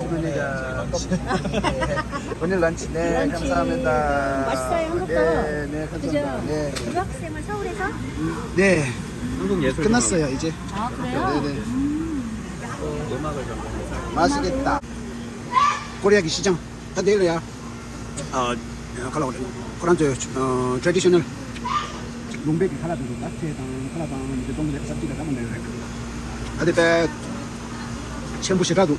주문이가 오늘 런치 네 런치. 감사합니다. 맛있어요, 한국도. 네 감사합니다. 그죠? 네. 유학생은 서울에서? 네 한국 예술 끝났어요 이제. 아, 그래요? 네네. 음악을 전공해서 맛있겠다. 코리아기 시장 다 내려야. kalau Quran traditional Lumbek kala dulu lah, kala bang itu dong mereka sabti dah mana mereka. Ada teh 첨부 시라도.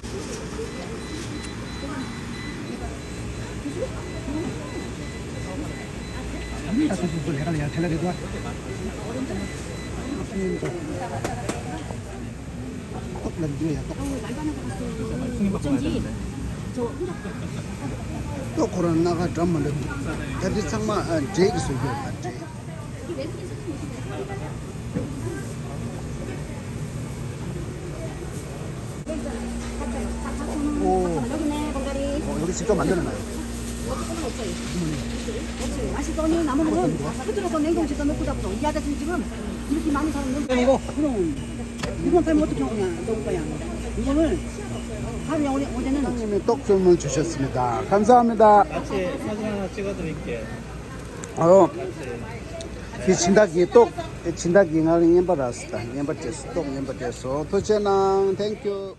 Aku susul ya kali ya, telah itu. Tok lagi ya, tok. 어쩐지 저 혼자 또 코로나가 좀 많은. tapi sama J 있어요, J. 오, 여기네 봉다리 여기 직접 만들어놔요. 맛있더니 남으면은 흐들어서 냉동실에 넣고 잡고 이 아저씨 지금 이렇게 많은 사람 넣는 이거 그럼 이건 그럼 어떻게 먹냐 먹을 거야 이거는 하루에 어제는 사장님이 떡 주문 주셨습니다. 감사합니다. 같이 사진 하나 찍어드릴게. 이 진닭이 떡, 진닭이 ngaling yang berasta, yang berjes, 떡 yang berjeso. 도체낭, 땡큐.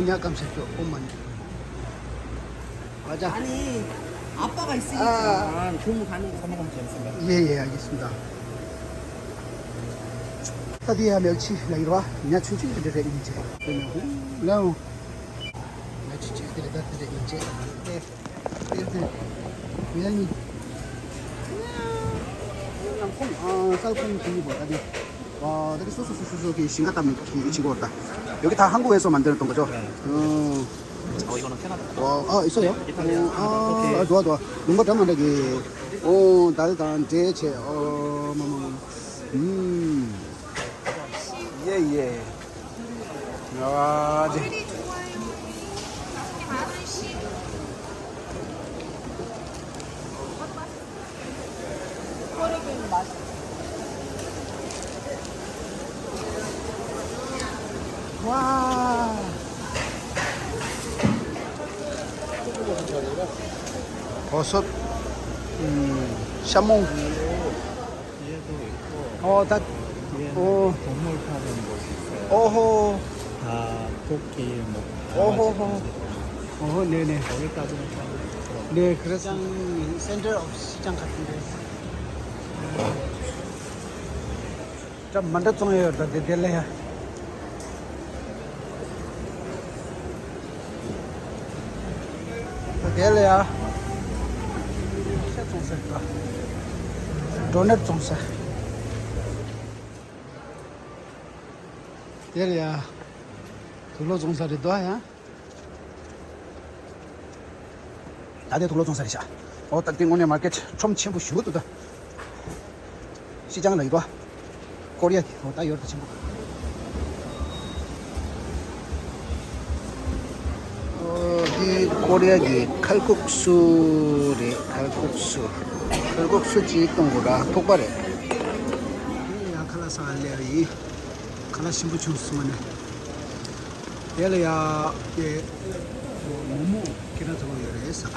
약간 새끼, 엄만. 맞아. 아니 아빠가 있으니까 교무 가는 거 먹으면 재밌습니다. 예, 알겠습니다. tadi 멸치 라이로와 냐 추지 그래 이제. 그냥 멸치 그래 이제. 네. 그냥 쌀콩 김이고 tadi. 와, 되게 소소소소기 싱가땀 이치고 왔다. 여기 다 한국에서 만들었던 거죠? 이거는 캐나다. 와, 있어요? 이탈리아. 좋아. 뭔가 좀 만들기. 달달, 대체, 예. 아, 네. 와. 버섯, 샤몽. 뒤에도 있고 다, 뒤에는 어. 동물 파는 곳이 있어요. 어허. 다 토끼, 어허, 네네. 거기까지는 좀 네, 그래서 센터 시장 같은데. 좀 만들어줘요, 될래야. 될래야. 도넛 종사. 될래야. 돌로 종사를 둬야. 다들 돌로 종사리자. 딱 띵고네 마켓 좀 친구 쉬고도다. 시장을 이거. 코리아 딱 열다 친구. 이 코리아기 칼국수래 칼국수 지던 거라 폭발해. 야 칼라사 알레리 칼라 신부 주스만에. 얘야 예 모모 기나 저거 열어서.